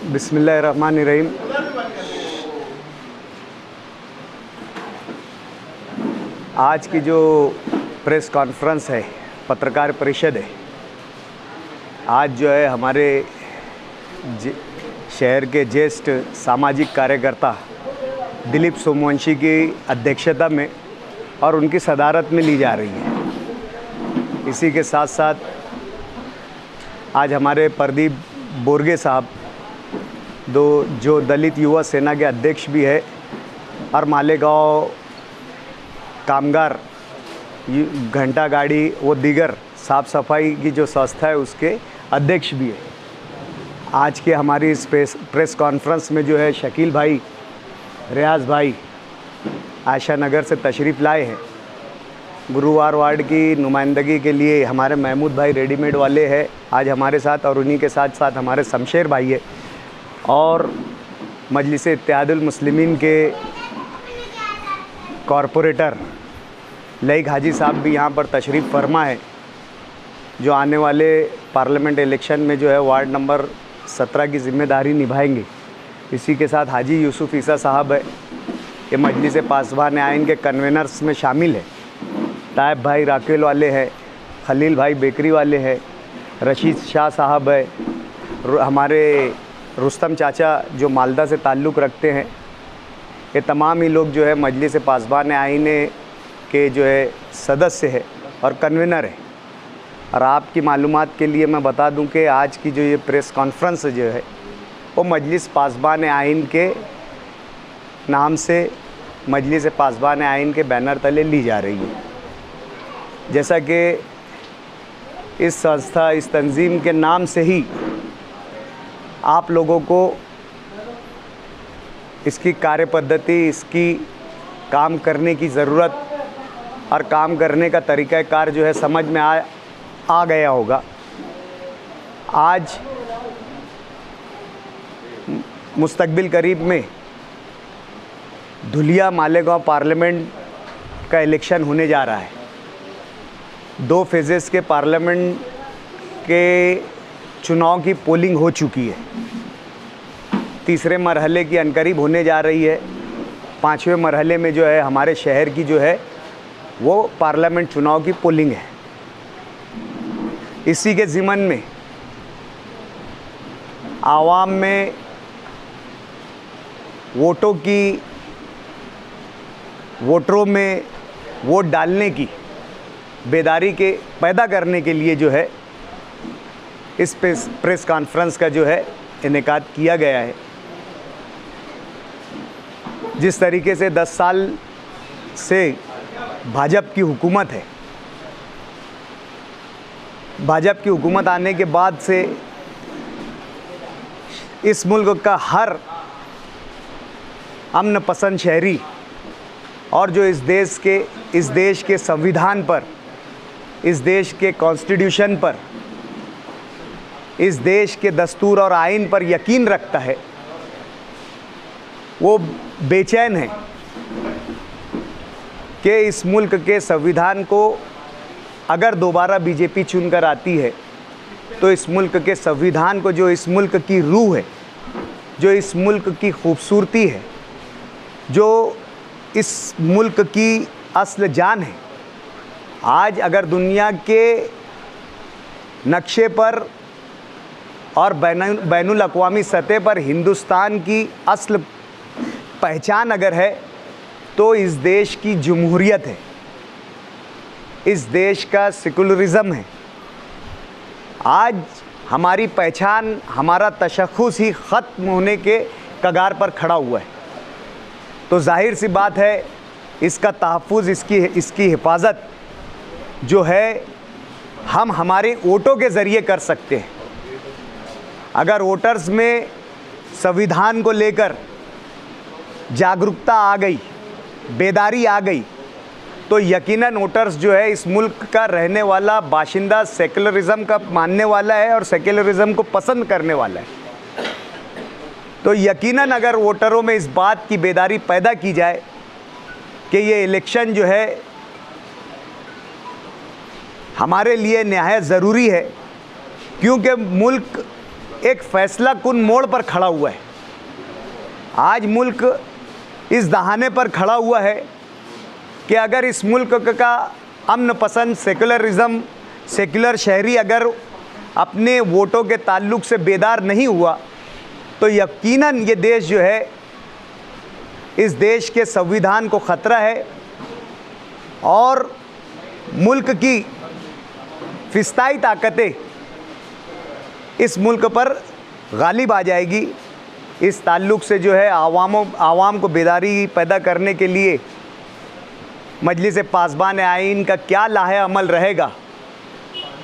बिस्मिल्लाहिर्रहमानिर्रहीम। आज की जो प्रेस कॉन्फ्रेंस है, पत्रकार परिषद है, आज जो है हमारे शहर के ज्येष्ठ सामाजिक कार्यकर्ता दिलीप सोमवंशी की अध्यक्षता में और उनकी सदारत में ली जा रही है। इसी के साथ साथ आज हमारे प्रदीप बोरगे साहब जो दलित युवा सेना के अध्यक्ष भी है और मालेगांव कामगार घंटा गाड़ी वो दीगर साफ़ सफाई की जो संस्था है उसके अध्यक्ष भी है। आज के हमारी इस प्रेस कॉन्फ्रेंस में जो है शकील भाई, रियाज भाई आयशा नगर से तशरीफ़ लाए हैं। गुरुवार वार्ड की नुमाइंदगी के लिए हमारे महमूद भाई रेडीमेड वाले हैं आज हमारे साथ, और उन्हीं के साथ साथ हमारे शमशेर भाई है और मजलिस इत्तेहादुल मुस्लिमीन के कॉरपोरेटर लईक हाजी साहब भी यहाँ पर तशरीफ़ फरमा है, जो आने वाले पार्लियामेंट इलेक्शन में जो है वार्ड नंबर 17 की ज़िम्मेदारी निभाएंगे। इसी के साथ हाजी यूसुफ ईसा साहब है, ये मजलिस पासबान आइन के कन्वेनर्स में शामिल है। तायब भाई राकेल वाले हैं, खलील भाई बेकरी वाले हैं, रशीद शाह साहब है, हमारे रुस्तम चाचा जो मालदा से ताल्लुक़ रखते हैं। ये तमाम ही लोग जो है मजलिस पासबान आइन के जो है सदस्य है और कन्वेनर है। और आपकी मालूमात के लिए मैं बता दूं कि आज की जो ये प्रेस कॉन्फ्रेंस जो है वो मजलिस पासबान आइन के नाम से मजलिस पासबान आइन के बैनर तले ली जा रही है। जैसा कि इस संस्था, इस तंजीम के नाम से ही आप लोगों को इसकी कार्यपद्धति, इसकी काम करने की ज़रूरत और काम करने का तरीक़ाकार जो है समझ में आ गया होगा। आज मुस्तकबिल करीब में धुलिया मालेगांव पार्लियामेंट का इलेक्शन होने जा रहा है। 2 फेजेस के पार्लियामेंट के चुनाव की पोलिंग हो चुकी है। तीसरे मरहले की अनकरीब होने जा रही है। 5वें मरहले में जो है हमारे शहर की जो है वो पार्लियामेंट चुनाव की पोलिंग है। इसी के ज़िमन में आवाम में वोटरों में वोट डालने की बेदारी के पैदा करने के लिए जो है इस प्रेस कॉन्फ्रेंस का जो है इनेकाद किया गया है। जिस तरीके से 10 साल से भाजपा की हुकूमत है, भाजपा की हुकूमत आने के बाद से इस मुल्क का हर अमन पसंद शहरी और जो इस देश के संविधान पर, इस देश के कॉन्स्टिट्यूशन पर, इस देश के दस्तूर और आइन पर यकीन रखता है, वो बेचैन है कि इस मुल्क के संविधान को अगर दोबारा बीजेपी चुनकर आती है तो इस मुल्क के संविधान को, जो इस मुल्क की रूह है, जो इस मुल्क की खूबसूरती है, जो इस मुल्क की असल जान है, आज अगर दुनिया के नक्शे पर और बैनुल अक़वामी सतह पर हिंदुस्तान की असल पहचान अगर है तो इस देश की जमहूरियत है, इस देश का सेकुलरिज़म है। आज हमारी पहचान, हमारा तशख़्ख़ुस ही ख़त्म होने के कगार पर खड़ा हुआ है। तो जाहिर सी बात है इसका तहफ़्फ़ुज़, इसकी हिफाजत जो है हम हमारे वोटों के ज़रिए कर सकते हैं। अगर वोटर्स में संविधान को लेकर जागरूकता आ गई, बेदारी आ गई, तो यकीनन वोटर्स जो है इस मुल्क का रहने वाला बाशिंदा सेकुलरिज़म का मानने वाला है और सेकुलरिज़म को पसंद करने वाला है। तो यकीनन अगर वोटरों में इस बात की बेदारी पैदा की जाए कि ये इलेक्शन जो है हमारे लिए निहायत ज़रूरी है, क्योंकि मुल्क एक फैसला कुन मोड़ पर खड़ा हुआ है। आज मुल्क इस दहाने पर खड़ा हुआ है कि अगर इस मुल्क का अमन पसंद सेकुलर शहरी अगर अपने वोटों के ताल्लुक से बेदार नहीं हुआ तो यकीनन ये देश जो है, इस देश के संविधान को ख़तरा है और मुल्क की फिस्ताई ताकतें इस मुल्क पर गालिब आ जाएगी। इस ताल्लुक से जो है आवाम को बेदारी पैदा करने के लिए मजलिस पासबान आइन का क्या लाहे अमल रहेगा,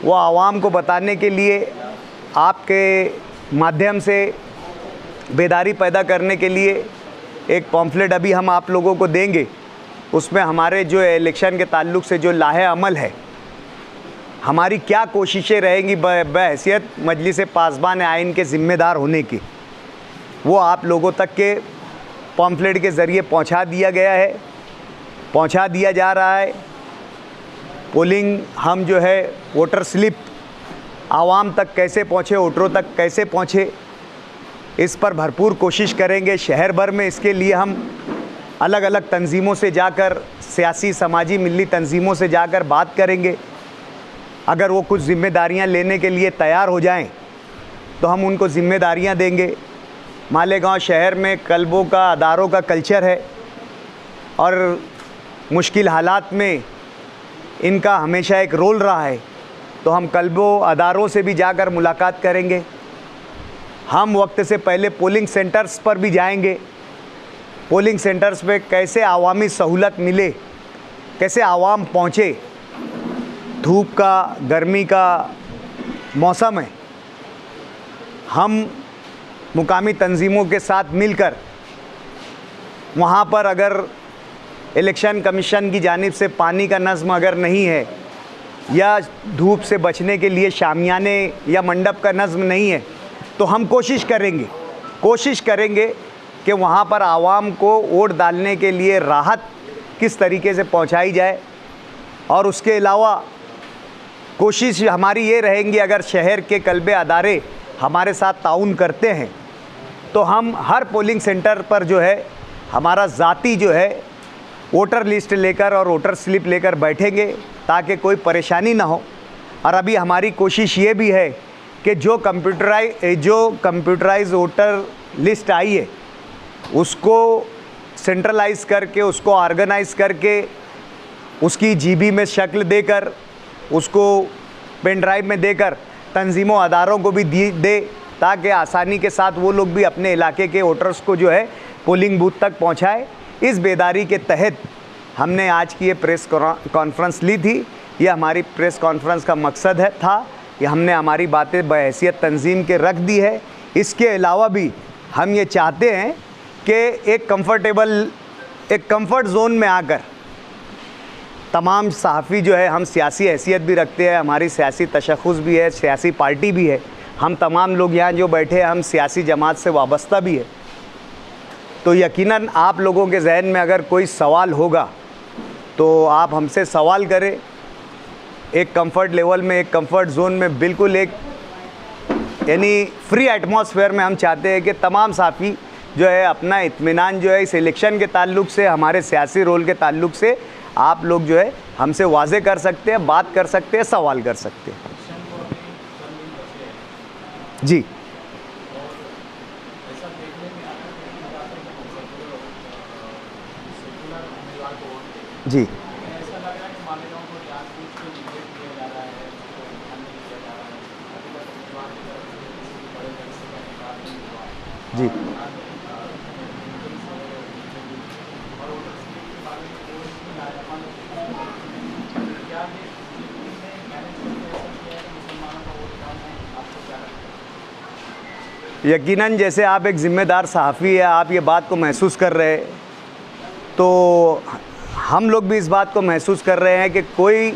वो आवाम को बताने के लिए आपके माध्यम से बेदारी पैदा करने के लिए एक पॉम्फलेट अभी हम आप लोगों को देंगे। उसमें हमारे जो इलेक्शन के ताल्लुक से जो लाहे अमल है, हमारी क्या कोशिशें रहेंगी बहैसियत मजलिस पासबान आइन के ज़िम्मेदार होने की, वो आप लोगों तक के पॉम्फलेट के ज़रिए पहुंचा दिया जा रहा है। पोलिंग हम जो है वोटर स्लिप आवाम तक कैसे पहुँचे, वोटरों तक कैसे पहुँचे, इस पर भरपूर कोशिश करेंगे। शहर भर में इसके लिए हम अलग अलग तंजीमों से जाकर, सियासी समाजी मिली तंजीमों से जाकर बात करेंगे। अगर वो कुछ ज़िम्मेदारियां लेने के लिए तैयार हो जाएं तो हम उनको ज़िम्मेदारियां देंगे। मालेगांव शहर में क्लबों का, अदारों का कल्चर है और मुश्किल हालात में इनका हमेशा एक रोल रहा है, तो हम क्लबों, अदारों से भी जाकर मुलाकात करेंगे। हम वक्त से पहले पोलिंग सेंटर्स पर भी जाएंगे। पोलिंग सेंटर्स पे कैसे आवामी सहूलत मिले, कैसे आवाम पहुँचे। धूप का, गर्मी का मौसम है, हम मुकामी तंजीमों के साथ मिलकर वहाँ पर अगर इलेक्शन कमीशन की जानिब से पानी का नज़्म अगर नहीं है या धूप से बचने के लिए शामियाने या मंडप का नज़्म नहीं है, तो हम कोशिश करेंगे कि वहाँ पर आवाम को वोट डालने के लिए राहत किस तरीके से पहुँचाई जाए। और उसके अलावा कोशिश हमारी ये रहेंगी, अगर शहर के क्लबे, अदारे हमारे साथ ताउन करते हैं तो हम हर पोलिंग सेंटर पर जो है हमारा ज़ाती जो है वोटर लिस्ट लेकर और वोटर स्लिप लेकर बैठेंगे ताकि कोई परेशानी ना हो। और अभी हमारी कोशिश ये भी है कि जो कंप्यूटराइज वोटर लिस्ट आई है उसको सेंट्रलाइज़ करके, उसको ऑर्गेनाइज़ करके, उसकी जीबी में शक्ल देकर, उसको पेन ड्राइव में देकर तंजीमों, अदारों को भी दे ताकि आसानी के साथ वो लोग भी अपने इलाके के वोटर्स को जो है पोलिंग बूथ तक पहुंचाए। इस बेदारी के तहत हमने आज की ये प्रेस कॉन्फ्रेंस ली थी। ये हमारी प्रेस कॉन्फ्रेंस का मकसद था कि हमने हमारी बातें बहैसियत तंजीम के रख दी है। इसके अलावा भी हम ये चाहते हैं कि एक कंफर्ट जोन में आकर तमाम सहाफ़ी जो है, हम सियासी हैसियत भी रखते हैं, हमारी सियासी तशख़्ख़ुस भी है, सियासी पार्टी भी है, हम तमाम लोग यहाँ जो बैठे हैं हम सियासी जमात से वाबस्ता भी है। तो यकीनन आप लोगों के जहन में अगर कोई सवाल होगा तो आप हमसे सवाल करें। एक कंफर्ट लेवल में, एक कंफर्ट जोन में, बिल्कुल एक यानी फ्री एटमॉस्फेयर में हम चाहते हैं कि तमाम साफ़ी जो है अपना इत्मीनान जो है इस इलेक्शन के ताल्लुक से, हमारे सियासी रोल के ताल्लुक से आप लोग जो है हमसे वाज़े कर सकते हैं, बात कर सकते हैं, सवाल कर सकते हैं। जी जी जी यकीनन जैसे आप एक ज़िम्मेदार सहाफ़ी है, आप ये बात को महसूस कर रहे हैं, तो हम लोग भी इस बात को महसूस कर रहे हैं कि कोई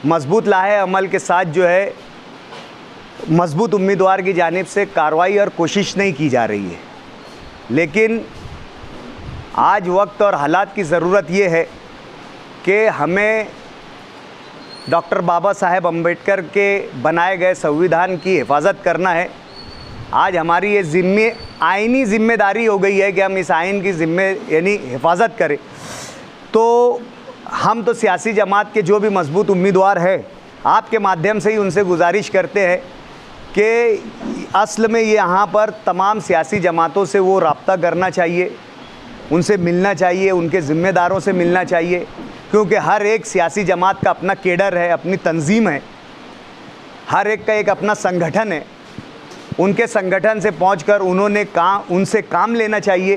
मजबूत लाहे अमल के साथ जो है मजबूत उम्मीदवार की जानिब से कार्रवाई और कोशिश नहीं की जा रही है। लेकिन आज वक्त और हालात की ज़रूरत ये है कि हमें डॉक्टर बाबा साहेब अम्बेडकर के बनाए गए संविधान की हिफाजत करना है आज हमारी ये आइनी जिम्मेदारी हो गई है कि हम इस आइन की यानी हिफाजत करें। तो हम तो सियासी जमात के जो भी मजबूत उम्मीदवार हैं, आपके माध्यम से ही उनसे गुजारिश करते हैं कि असल में ये यहाँ पर तमाम सियासी जमातों से वो रब्ता करना चाहिए, उनसे मिलना चाहिए, उनके ज़िम्मेदारों से मिलना चाहिए, क्योंकि हर एक सियासी जमात का अपना केडर है, अपनी तंजीम है, हर एक का एक अपना संगठन है। उनके संगठन से पहुंचकर उनसे काम लेना चाहिए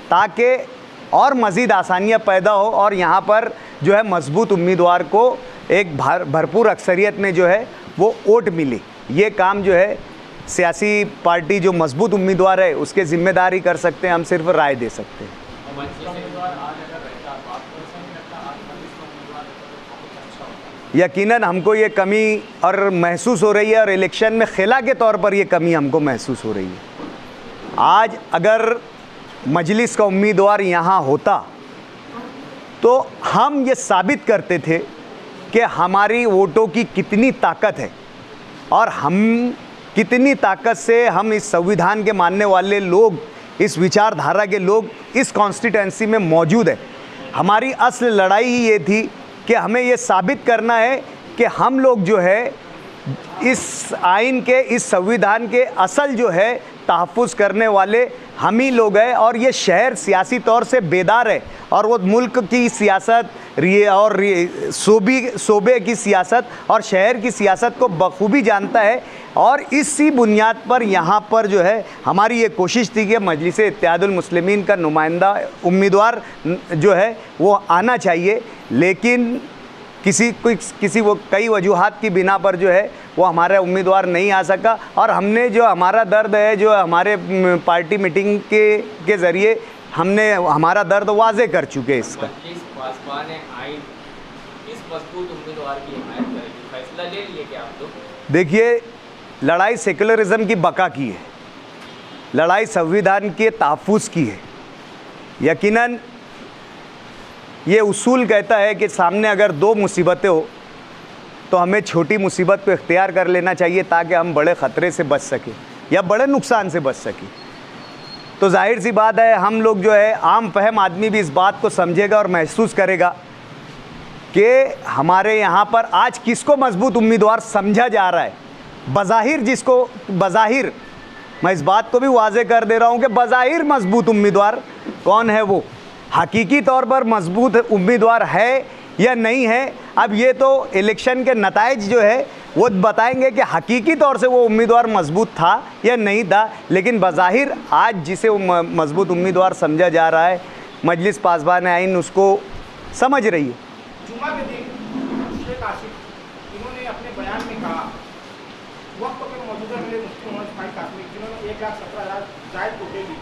ताकि और मज़ीद आसानियां पैदा हो और यहाँ पर जो है मजबूत उम्मीदवार को एक भरपूर अक्सरियत में जो है वो वोट मिले। ये काम जो है सियासी पार्टी जो मजबूत उम्मीदवार है उसके ज़िम्मेदार ही कर सकते हैं, हम सिर्फ राय दे सकते हैं। यकीनन हमको ये कमी और महसूस हो रही है और इलेक्शन में खिला के तौर पर ये कमी हमको महसूस हो रही है। आज अगर मजलिस का उम्मीदवार यहाँ होता तो हम ये साबित करते थे कि हमारी वोटों की कितनी ताकत है और हम कितनी ताकत से हम इस संविधान के मानने वाले लोग, इस विचारधारा के लोग इस कॉन्स्टिट्यूंसी में मौजूद है। हमारी असल लड़ाई ही ये थी कि हमें ये साबित करना है कि हम लोग जो है इस आइन के, इस संविधान के असल जो है तहफ़्फ़ुज़ करने वाले हम ही लोग हैं और ये शहर सियासी तौर से बेदार है और वो मुल्क की सियासत और सूबे की सियासत और शहर की सियासत को बखूबी जानता है। और इसी बुनियाद पर यहाँ पर जो है हमारी ये कोशिश थी कि मजलिस इत्तेहादुल मुस्लिमीन का नुमाइंदा उम्मीदवार जो है वो आना चाहिए, लेकिन कई वजूहात की बिना पर जो है वो हमारा उम्मीदवार नहीं आ सका। और हमने जो हमारा दर्द है, जो हमारे पार्टी मीटिंग के ज़रिए हमने हमारा दर्द वाज़े कर चुके हैं। इसका देखिए, लड़ाई सेकुलरिज्म की बका की है, लड़ाई संविधान के तहफ़्फ़ुज़ की है। यकीनन ये उसूल कहता है कि सामने अगर दो मुसीबतें हो तो हमें छोटी मुसीबत को इख्तियार कर लेना चाहिए ताकि हम बड़े ख़तरे से बच सकें या बड़े नुकसान से बच सकें। तो जाहिर सी बात है हम लोग जो है आम फहम आदमी भी इस बात को समझेगा और महसूस करेगा कि हमारे यहाँ पर आज किसको मजबूत उम्मीदवार समझा जा रहा है। बज़ाहिर मैं इस बात को भी वाज़े कर दे रहा हूँ कि बज़ाहिर मजबूत उम्मीदवार कौन है, वो हकीकी तौर पर मजबूत उम्मीदवार है या नहीं है, अब ये तो इलेक्शन के नताइज जो है वो बताएंगे कि हकीकी तौर से वो उम्मीदवार मजबूत था या नहीं था। लेकिन बज़ाहिर आज जिसे वो मजबूत उम्मीदवार समझा जा रहा है, मजलिस पासबान आइन उसको समझ रही है। जुमा के दिन शेख आसिफ इन्होंने अपने बयान में कहा वक्त पर मौजूदा मिले मुफ्ती मोहम्मद फाइक कासमी जिन्होंने 1,17,000 जायद वोटें दी,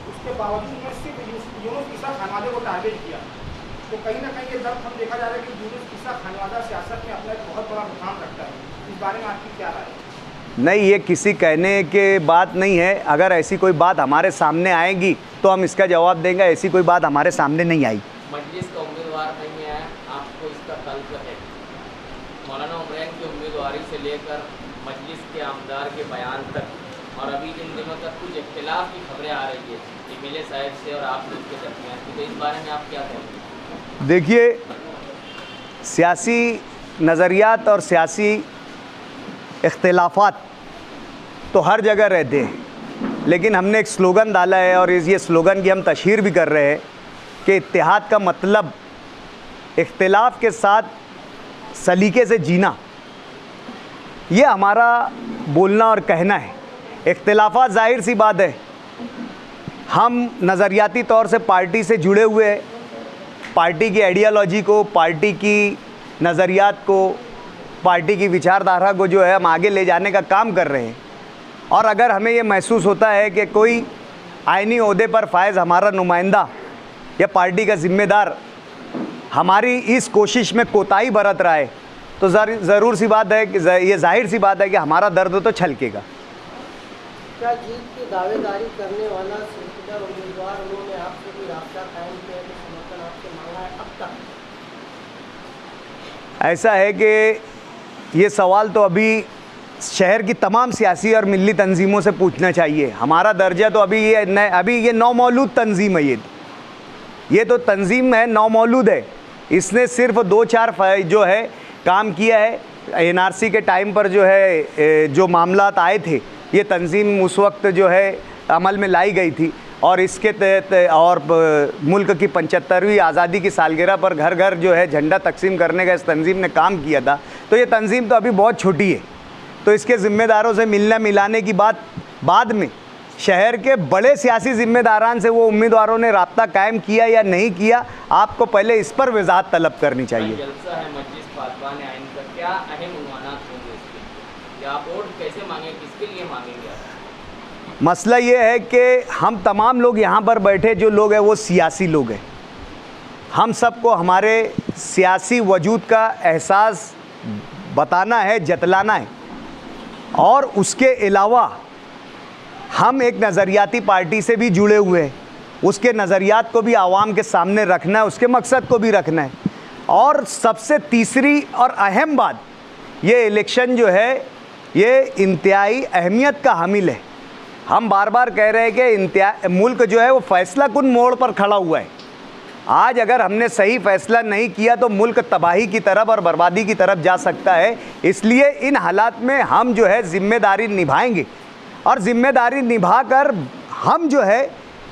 उसके बावजूद में सिर्फ यूनुस ईसा खानवादे को टारगेट किया। तो कहीं ना कहीं ये दर्द हम देखा जा रहा है कि यूनुस ईसा खानवादा सियासत में अपना एक बहुत बड़ा मुकाम रखता है। इस बारे में आपकी क्या राय है? नहीं, ये किसी कहने के बात नहीं है। अगर ऐसी कोई बात हमारे सामने आएगी तो हम इसका जवाब देंगे। ऐसी कोई बात हमारे सामने नहीं आई। मजलिस का उम्मीदवार नहीं है, आपको इसका तल्ब है। मौलाना उमरैन की उम्मीदवारी से लेकर मजलिस के आमदार के बयान तक और अभी इन दिनों तक कुछ इख्तिलाफ की खबरें आ रही है एमएलए साहब से और आप लोग के दरमियान, तो इस बारे में आप क्या कहेंगे? देखिए, सियासी नज़रियात और सियासी इख्तिलाफात तो हर जगह रहते हैं, लेकिन हमने एक स्लोगन डाला है और ये स्लोगन की हम तशहीर भी कर रहे हैं कि इत्तेहाद का मतलब इख्तिलाफ के साथ सलीके से जीना। ये हमारा बोलना और कहना है। इख्तिलाफात ज़ाहिर सी बात है, हम नज़रियाती तौर से पार्टी से जुड़े हुए हैं, पार्टी की आइडियालॉजी को, पार्टी की नज़रियात को, पार्टी की विचारधारा को जो है हम आगे ले जाने का काम कर रहे हैं। और अगर हमें ये महसूस होता है कि कोई आइनी ओहदे पर फायज़ हमारा नुमाइंदा या पार्टी का ज़िम्मेदार हमारी इस कोशिश में कोताही बरत रहा है, तो ज़रूर सी बात है कि ये जाहिर सी बात है कि हमारा दर्द तो छलकेगा। क्या जीत की दावेदारी करने वाला सिलसिलेदार उम्मीदवार उन्होंने आपसे कोई रास्ता कायम किया, समर्थन आपसे मांगा है अब तक? ऐसा है कि ये सवाल तो अभी शहर की तमाम सियासी और मिली तंजीमों से पूछना चाहिए। हमारा दर्जा तो अभी ये नौमौलूद तंजीम है। ये तो तंजीम है, नौमौलूद है। इसने सिर्फ 2-4 जो है काम किया है। NRC के टाइम पर जो है जो मामलात आए थे, ये तंजीम उस वक्त जो है अमल में लाई गई थी और इसके तहत और मुल्क की 75वीं आज़ादी की सालगिरह पर घर घर जो है झंडा तकसीम करने का इस तंजीम ने काम किया था। तो ये तंजीम तो अभी बहुत छोटी है। तो इसके ज़िम्मेदारों से मिलना मिलाने की बात बाद में, शहर के बड़े सियासी ज़िम्मेदारान से वो उम्मीदवारों ने राब्ता कायम किया या नहीं किया, आपको पहले इस पर वजाहत तलब करनी चाहिए। जलसा है मजलिस पासबान आइन का, क्या अहम उन्वानात होंगे इसके, या आप वोट कैसे मांगे, किसके लिए मांगेंगे आप? मसला ये है कि हम तमाम लोग यहाँ पर बैठे जो लोग हैं वो सियासी लोग हैं। हम सबको हमारे सियासी वजूद का एहसास बताना है, जतलाना है, और उसके अलावा हम एक नज़रियाती पार्टी से भी जुड़े हुए हैं। उसके नज़रियात को भी आवाम के सामने रखना है, उसके मकसद को भी रखना है। और सबसे तीसरी और अहम बात, ये इलेक्शन जो है ये इंतहाई अहमियत का हामिल है। हम बार बार कह रहे हैं कि मुल्क जो है वो फ़ैसला कुन मोड़ पर खड़ा हुआ है। आज अगर हमने सही फ़ैसला नहीं किया तो मुल्क तबाही की तरफ और बर्बादी की तरफ जा सकता है। इसलिए इन हालात में हम जो है ज़िम्मेदारी निभाएंगे, और ज़िम्मेदारी निभाकर हम जो है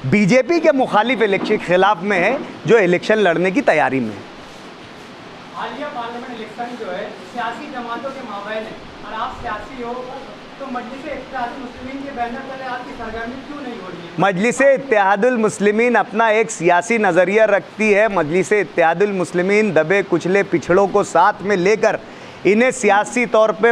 बीजेपी के मुखालिफ इलेक्शन खिलाफ में है, जो इलेक्शन लड़ने की तैयारी में है। हालिया पार्लियामेंट इलेक्शन जो है सियासी जमातों के माबैन है, और आप सियासी हो तो मजलिस इत्तेहादुल मुस्लिमीन के बैनर तले आपकी सरगर्मी क्यों नहीं हो रही है? मजलिस इत्तेहादुल मुस्लिमीन अपना एक सियासी नज़रिया रखती है। मजलिस इत्तेहादुल मुस्लिमीन दबे कुचले पिछड़ों को साथ में लेकर इन्हें सियासी तौर पे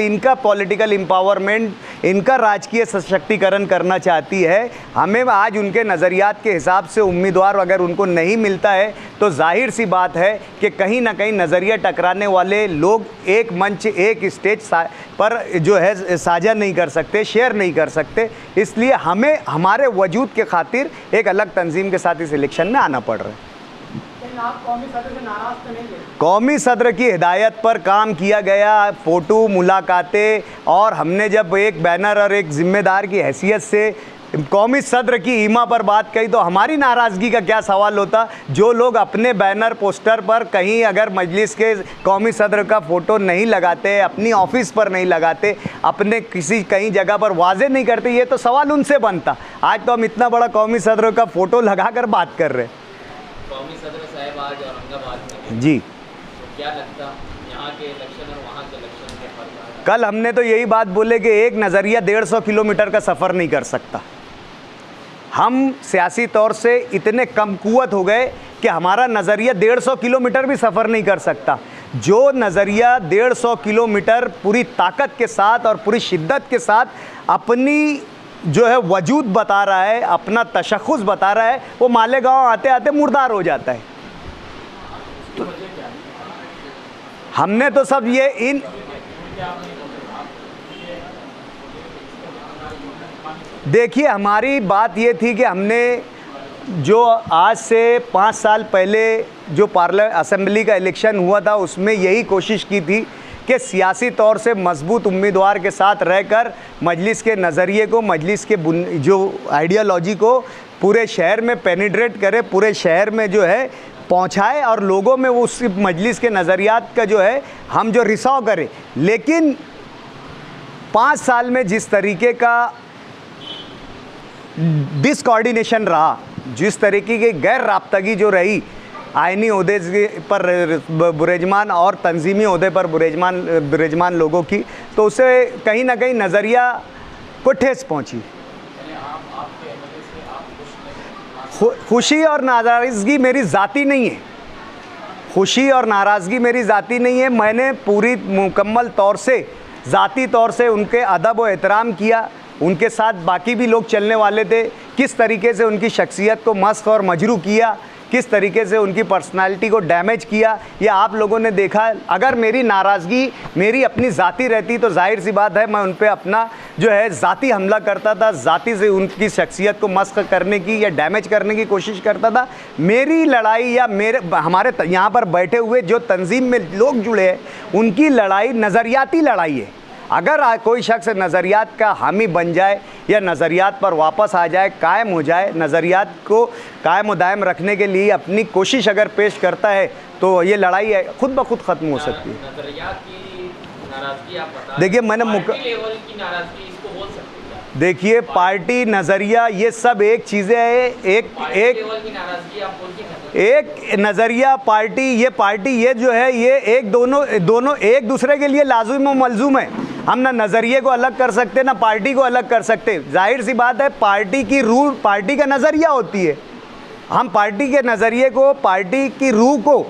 इनका पॉलिटिकल एम्पावरमेंट, इनका राजकीय सशक्तिकरण करना चाहती है। हमें आज उनके नज़रियात के हिसाब से उम्मीदवार अगर उनको नहीं मिलता है तो जाहिर सी बात है कि कहीं ना कहीं नज़रिया टकराने वाले लोग एक मंच, एक स्टेज पर जो है साझा नहीं कर सकते, शेयर नहीं कर सकते। इसलिए हमें हमारे वजूद के खातिर एक अलग तंजीम के साथ इस इलेक्शन में आना पड़ रहा है। आप कौमी सदर से नाराज़ तो नहीं है? कौमी सदर की हिदायत पर काम किया गया, फ़ोटो, मुलाकातें, और हमने जब एक बैनर और एक ज़िम्मेदार की हैसियत से कौमी सदर की ईमा पर बात कही तो हमारी नाराज़गी का क्या सवाल होता। जो लोग अपने बैनर पोस्टर पर कहीं अगर मजलिस के कौमी सदर का फ़ोटो नहीं लगाते, अपनी ऑफिस पर नहीं लगाते, अपने किसी कहीं जगह पर वाजे नहीं करते, ये तो सवाल उनसे बनता। आज तो हम इतना बड़ा कौमी सदर का फ़ोटो लगा कर बात कर रहे हैं। कौमी सदर साहब आज औरंगाबाद में जी, तो क्या लगता यहाँ के इलेक्शन और वहाँ के इलेक्शन में फर्क? कल हमने तो यही बात बोले कि एक नज़रिया 150 किलोमीटर का सफ़र नहीं कर सकता। हम सियासी तौर से इतने कम कुव्वत हो गए कि हमारा नज़रिया 150 किलोमीटर भी सफ़र नहीं कर सकता। जो नज़रिया 150 किलोमीटर पूरी ताकत के साथ और पूरी शिद्दत के साथ अपनी जो है वजूद बता रहा है, अपना तशख़्ख़ुस बता रहा है, वो मालेगांव आते आते मुर्दार हो जाता है। तो हमने तो सब ये इन देखिए, हमारी बात ये थी कि हमने जो आज से 5 साल पहले जो असेंबली का इलेक्शन हुआ था उसमें यही कोशिश की थी कि सियासी तौर से मजबूत उम्मीदवार के साथ रहकर मजलिस के नज़रिए को, मजलिस के जो आइडियोलॉजी को पूरे शहर में पेनिट्रेट करे, पूरे शहर में जो है पहुंचाए और लोगों में वो उस मजलिस के नज़रियात का जो है हम जो रिसाव करें। लेकिन 5 साल में जिस तरीके का डिसकोऑर्डिनेशन रहा, जिस तरीके की गैर राब्तगी जो रही आइनी ओहदे पर बुरेजमान और तंजीमी ओहदे पर बुरेजमान लोगों की, तो उससे कहीं ना कहीं नज़रिया को ठेस पहुंची। खुशी और नाराज़गी मेरी ज़ाती नहीं है, खुशी और नाराज़गी मेरी ज़ाती नहीं है। मैंने पूरी मुकम्मल तौर से ज़ाती तौर से उनके अदब व एहतराम किया। उनके साथ बाकी भी लोग चलने वाले थे, किस तरीके से उनकी शख्सियत को मस्ख और मजरू किया, किस तरीके से उनकी पर्सनालिटी को डैमेज किया, ये आप लोगों ने देखा। अगर मेरी नाराज़गी मेरी अपनी ज़ाती रहती तो जाहिर सी बात है मैं उन पर अपना जो है ज़ाती हमला करता था, ज़ाती से उनकी शख्सियत को मस्ख करने की या डैमेज करने की कोशिश करता था। मेरी लड़ाई या हमारे यहाँ पर बैठे हुए जो तंजीम में लोग जुड़े हैं उनकी लड़ाई नज़रियाती लड़ाई है। अगर कोई शख्स नज़रियात का हामी बन जाए या नज़रियात पर वापस आ जाए, कायम हो जाए, नज़रियात को कायम व दायम रखने के लिए अपनी कोशिश अगर पेश करता है तो ये लड़ाई खुद ब खुद ख़त्म हो सकती है। नजरियात की नाराजगी आप बता, देखिए मैंने पार्टी लेवल की नाराजगी इसको बोल सकते हैं। देखिए पार्टी नज़रिया ये सब एक चीज़ें है, एक लेवल की नाराजगी आप बोल के एक नज़रिया पार्टी ये जो है ये एक दोनों एक दूसरे के लिए लाजुम व मलजूम है। हम ना नज़रिए को अलग कर सकते ना पार्टी को अलग कर सकते। जाहिर सी बात है पार्टी की रूह पार्टी का नज़रिया होती है, हम पार्टी के नज़रिए को पार्टी की रूह को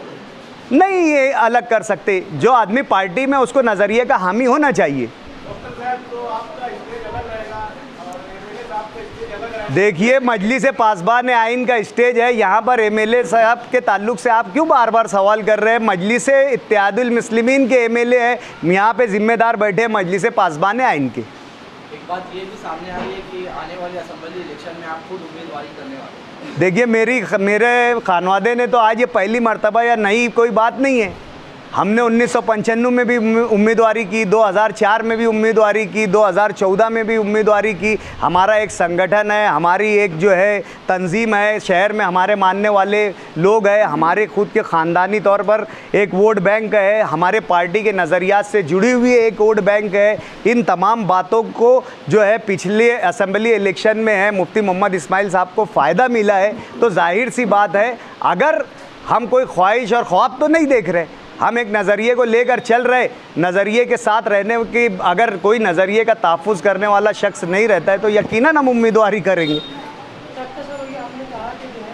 नहीं ये अलग कर सकते। जो आदमी पार्टी में उसको नज़रिए का हामी होना चाहिए। डॉक्टर साहब तो आपका स्टेज अलग रहेगा और एमएलए साहब का स्टेज अलग रहेगा। देखिए मजलिस पासबान आइन का स्टेज है, यहाँ पर एमएलए साहब के ताल्लुक से आप क्यों बार बार सवाल कर रहे हैं? मजलिस इत्तेहादुल मुस्लिमीन के एमएलए है, यहाँ पे जिम्मेदार बैठे हैं मजलिस पासबान आइन के। एक बात ये भी सामने आ रही है कि आने वाले असेंबली इलेक्शन में आप खुद उम्मीदवारी करने वाले हैं। देखिए मेरे खानवादे ने तो आज ये पहली मर्तबा या नई कोई बात नहीं है। हमने 1995 में भी उम्मीदवारी की, 2004 में भी उम्मीदवारी की, 2014 में भी उम्मीदवारी की। हमारा एक संगठन है, हमारी एक जो है तंजीम है, शहर में हमारे मानने वाले लोग हैं, हमारे खुद के ख़ानदानी तौर पर एक वोट बैंक है, हमारे पार्टी के नज़रियात से जुड़ी हुई एक वोट बैंक है। इन तमाम बातों को जो है पिछले असेंबली इलेक्शन में है मुफ्ती मोहम्मद इस्माइल साहब को फ़ायदा मिला है। तो जाहिर सी बात है अगर हम कोई ख्वाहिश और ख्वाब तो नहीं देख रहे, हम एक नज़रिए को लेकर चल रहे, नज़रिए के साथ रहने की अगर कोई नज़रिए का तहफ़्फ़ुज़ करने वाला शख्स नहीं रहता है तो यकीनन हम उम्मीदवारी करेंगे। डॉक्टर साहब ये आपने कहा कि जो है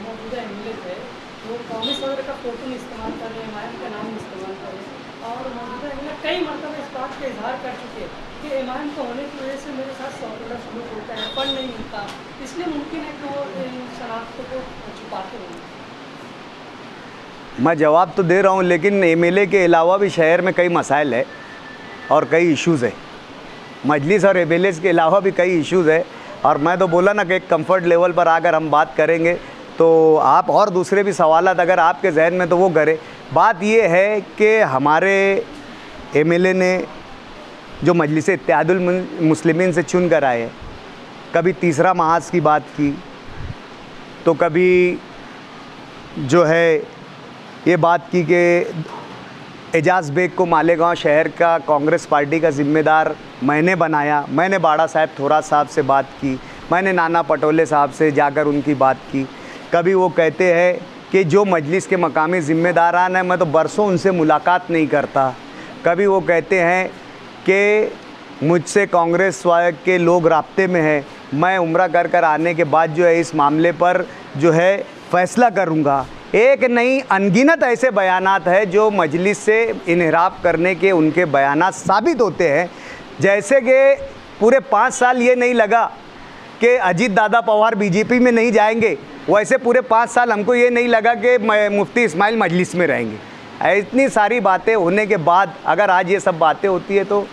मौजूदा एमएलए थे वो कांग्रेस वगैरह का फोटो इस्तेमाल कर रहे हैं, एमआईएम का नाम इस्तेमाल कर रहे हैं और मौजूदा एमएलए कई मरतबा इस बात का इजहार कर चुके हैं कि एमआईएम का होने की वजह से मेरे साथ सौदा शुरू होता है, फंड नहीं मिलता, इसलिए मुमकिन है कि वो इन शनाख्तों को छुपाते होंगे। मैं जवाब तो दे रहा हूँ, लेकिन एमएलए के अलावा भी शहर में कई मसाइल है और कई इश्यूज़ है। मजलिस और एमएलए के अलावा भी कई इश्यूज़ है और मैं तो बोला ना कि एक कंफर्ट लेवल पर आकर हम बात करेंगे तो आप और दूसरे भी सवालात अगर आपके जहन में तो वो करें। बात ये है कि हमारे एमएलए ने जो मजलिस इत्तेहादुल मुस्लिमीन से चुन कर आए, कभी तीसरा महाज की बात की तो कभी जो है ये बात की कि एजाज़ बेग को मालेगांव शहर का कांग्रेस पार्टी का ज़िम्मेदार मैंने बनाया। मैंने बाड़ा साहब थोरात साहब से बात की, मैंने नाना पटोले साहब से जाकर उनकी बात की। कभी वो कहते हैं कि जो मजलिस के मकामी ज़िम्मेदारान हैं मैं तो बरसों उनसे मुलाकात नहीं करता। कभी वो कहते हैं कि मुझसे कांग्रेस के लोग राब्ते में हैं, मैं उम्रा कर आने के बाद जो है इस मामले पर जो है फ़ैसला करूँगा। एक नई अनगिनत ऐसे बयानात है जो मजलिस से इनहराफ करने के उनके बयानात साबित होते हैं। जैसे कि पूरे 5 साल ये नहीं लगा कि अजीत दादा पवार बीजेपी में नहीं जाएंगे, वैसे पूरे 5 साल हमको ये नहीं लगा कि मुफ्ती इस्माइल मजलिस में रहेंगे। इतनी सारी बातें होने के बाद अगर आज ये सब बातें होती है तो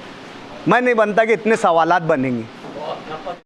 मैं नहीं बनता कि इतने सवालात बनेंगे।